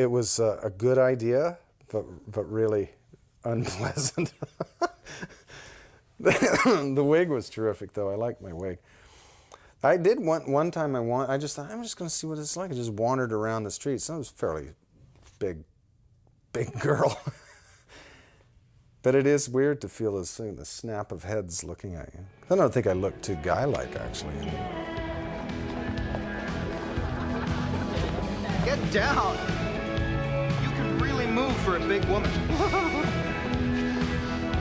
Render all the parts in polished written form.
It was a good idea, but really unpleasant. The wig was terrific, though. I liked my wig. I did one time. I just thought, I'm just going to see what it's like. I just wandered around the streets. I was a fairly big girl. But it is weird to feel this thing, the snap of heads looking at you. I don't think I look too guy-like, actually. Get down. You can really move for a big woman.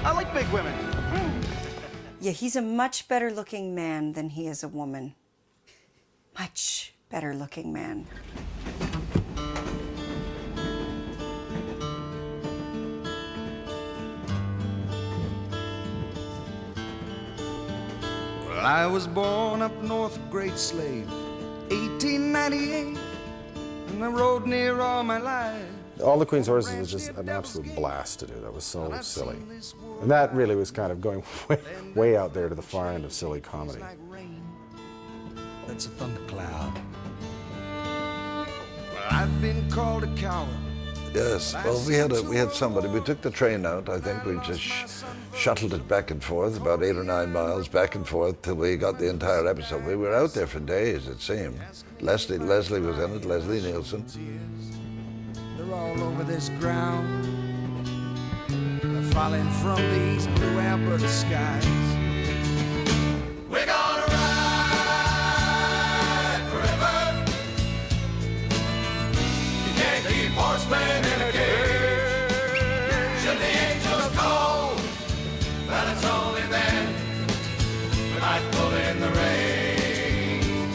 I like big women. Yeah, he's a much better looking man than he is a woman. Much better looking man. Well, I was born up north of Great Slave, 1898, and I rode near all my life. All the Queen's Horses was just an absolute blast to do. That was so silly. And that really was kind of going way out there to the far end of silly comedy. That's a thundercloud. Well, I've been called a coward. Yes, well, we had somebody. We took the train out. I think we just shuttled it back and forth, about 8 or 9 miles back and forth, till we got the entire episode. We were out there for days, it seemed. Leslie was in it, Leslie Nielsen. They're all over this ground. They're falling from these blue Alberta skies. We're gonna ride forever. You can't keep horsemen in a cage. Should the angels call, well, it's only then we might pull in the rain.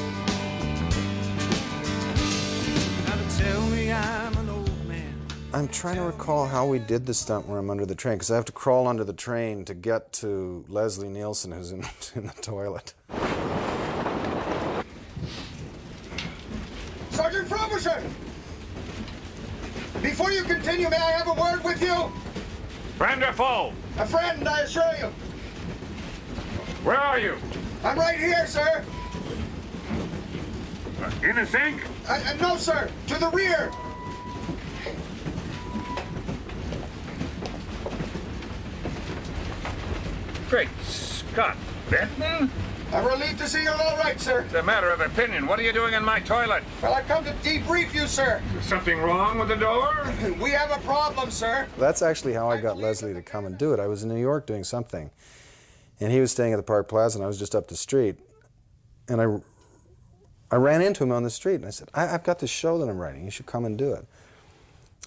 Now to tell me I'm an old man. I'm trying to recall how we did the stunt where I'm under the train, because I have to crawl under the train to get to Leslie Nielsen, who's in the toilet. Sergeant Frobisher! Before you continue, may I have a word with you? Friend or foe? A friend, I assure you. Where are you? I'm right here, sir. In the sink? No, sir. To the rear. Great Scott, Benton? I'm relieved to see you're all right, sir. It's a matter of opinion. What are you doing in my toilet? Well, I've come to debrief you, sir. Is something wrong with the door? We have a problem, sir. That's actually how I got Leslie to come and do it. I was in New York doing something, and he was staying at the Park Plaza, and I was just up the street. And I ran into him on the street, and I said, I've got this show that I'm writing. You should come and do it.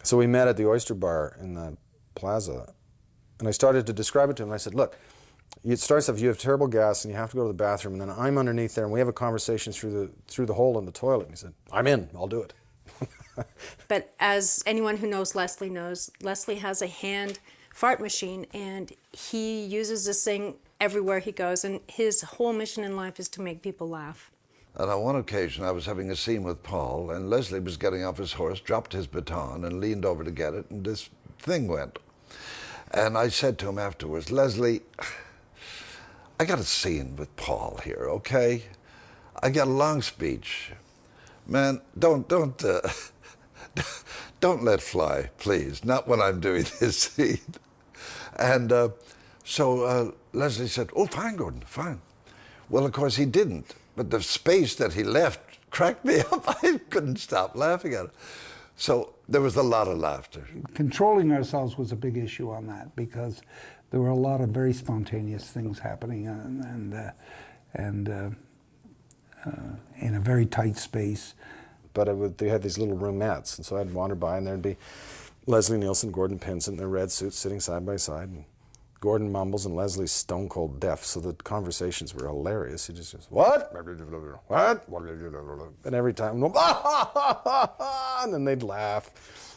So we met at the Oyster Bar in the Plaza, and I started to describe it to him. I said, look, it starts off, you have terrible gas, and you have to go to the bathroom, and then I'm underneath there, and we have a conversation through the hole in the toilet. And he said, I'm in. I'll do it. But as anyone who knows, Leslie has a hand fart machine, and he uses this thing everywhere he goes, and his whole mission in life is to make people laugh. And on one occasion, I was having a scene with Paul, and Leslie was getting off his horse, dropped his baton, and leaned over to get it, and this thing went. And I said to him afterwards, Leslie, I got a scene with Paul here, okay? I got a long speech. Man, don't let fly, please. Not when I'm doing this scene. And so Leslie said, oh, fine, Gordon, fine. Well, of course, he didn't. But the space that he left cracked me up. I couldn't stop laughing at it. So there was a lot of laughter. Controlling ourselves was a big issue on that, because there were a lot of very spontaneous things happening, and in a very tight space. But they had these little roomettes, and so I'd wander by, and there'd be Leslie Nielsen, Gordon Pinsent in their red suits sitting side by side. And Gordon mumbles, and Leslie's stone cold deaf, so the conversations were hilarious. He just goes, what? What? And every time, and then they'd laugh.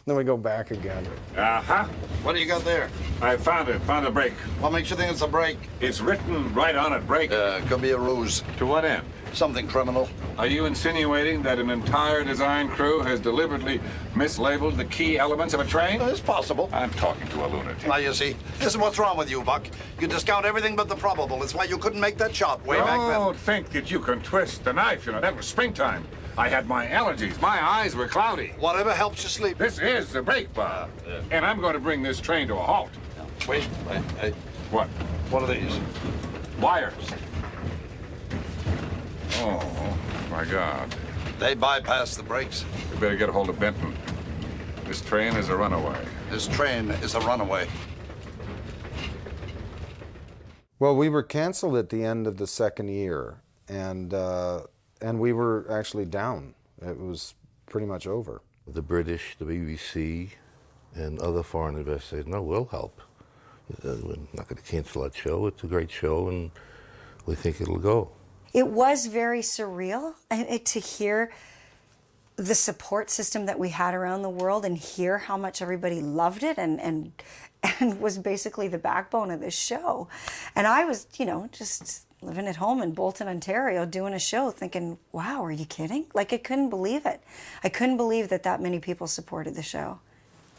Then we go back again. Uh-huh. What do you got there? I found it. Found a break. What makes you think it's a break? It's written right on it, break. Could be a ruse. To what end? Something criminal. Are you insinuating that an entire design crew has deliberately mislabeled the key elements of a train? It's possible. I'm talking to a lunatic. Now, you see, this is what's wrong with you, Buck. You discount everything but the probable. It's why you couldn't make that shot way back then. Don't think that you can twist the knife, you know. That was springtime. I had my allergies. My eyes were cloudy. Whatever helps you sleep. This is the brake bar. And I'm going to bring this train to a halt. Wait. What? What are these? Wires. Oh, my God. They bypass the brakes. We better get a hold of Benton. This train is a runaway. This train is a runaway. Well, we were canceled at the end of the second year, and we were actually down. It was pretty much over. The British, the BBC, and other foreign investors said, no, we'll help. We're not going to cancel that show. It's a great show, and we think it'll go. It was very surreal to hear the support system that we had around the world and hear how much everybody loved it and was basically the backbone of this show. And I was, you know, just living at home in Bolton, Ontario, doing a show thinking, wow, are you kidding? Like, I couldn't believe it. I couldn't believe that many people supported the show.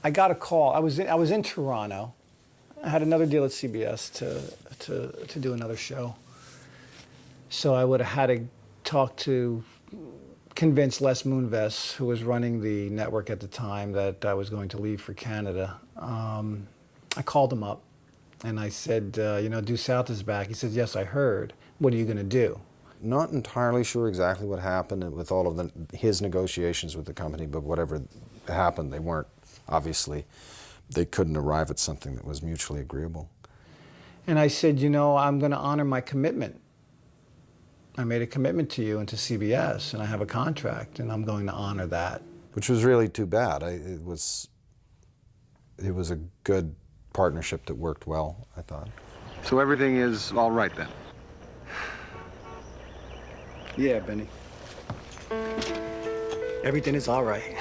I got a call. I was in Toronto. I had another deal at CBS to do another show. So I would have had to talk to, convince Les Moonves, who was running the network at the time, that I was going to leave for Canada. I called him up and I said, you know, Due South is back. He said, yes, I heard. What are you going to do? Not entirely sure exactly what happened with all of his negotiations with the company, but whatever happened, they weren't, obviously, they couldn't arrive at something that was mutually agreeable. And I said, you know, I'm going to honor my commitment. I made a commitment to you and to CBS, and I have a contract, and I'm going to honor that. Which was really too bad. It was a good partnership that worked well, I thought. So everything is all right then? Yeah, Benny. Everything is all right.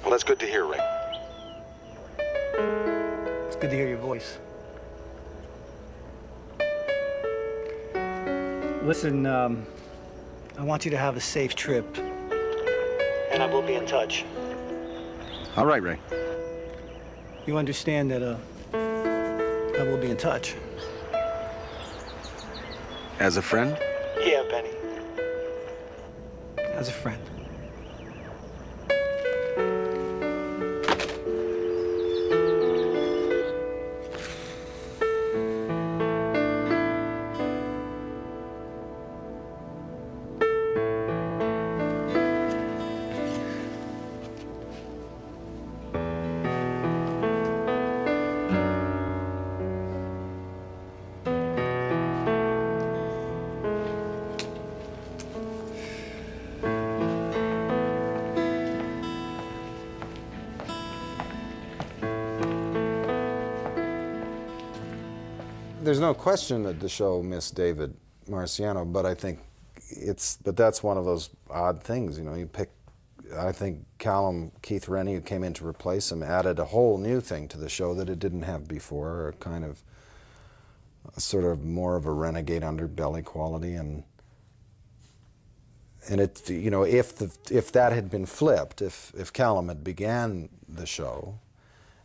Well, that's good to hear, Ray. It's good to hear your voice. Listen, I want you to have a safe trip, and I will be in touch. All right, Ray. You understand that I will be in touch? As a friend? Yeah, Benny. As a friend. There's no question that the show missed David Marciano, but I think that's one of those odd things, you know. You pick, I think Keith Rennie, who came in to replace him, added a whole new thing to the show that it didn't have before, a kind of sort of more of a renegade underbelly quality, and it, you know, if that had been flipped, if Callum had began the show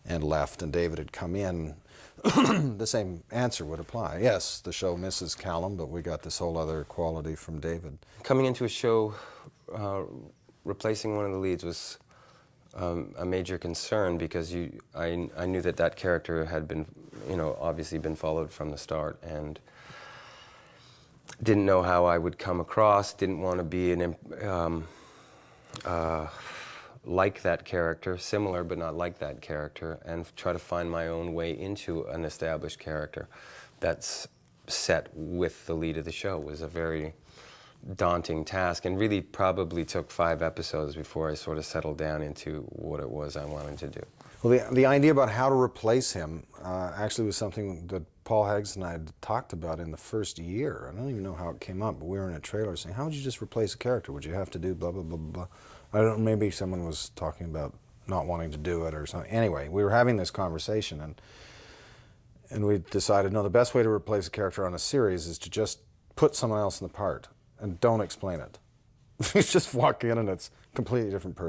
and left and David had come in, the same answer would apply. Yes, the show misses Callum, but we got this whole other quality from David. Coming into a show, replacing one of the leads was a major concern, because I knew that character had been, you know, obviously been followed from the start, and didn't know how I would come across, didn't want to be like that character, similar but not like that character, and try to find my own way into an established character that's set with the lead of the show was a very daunting task, and really probably took 5 episodes before I sort of settled down into what it was I wanted to do. Well, the idea about how to replace him actually was something that Paul Heggs and I had talked about in the first year. I don't even know how it came up, but we were in a trailer saying, how would you just replace a character? Would you have to do blah, blah, blah, blah? I don't know, maybe someone was talking about not wanting to do it or something. Anyway, we were having this conversation, and we decided, no, the best way to replace a character on a series is to just put someone else in the part and don't explain it. You just walk in and it's a completely different person.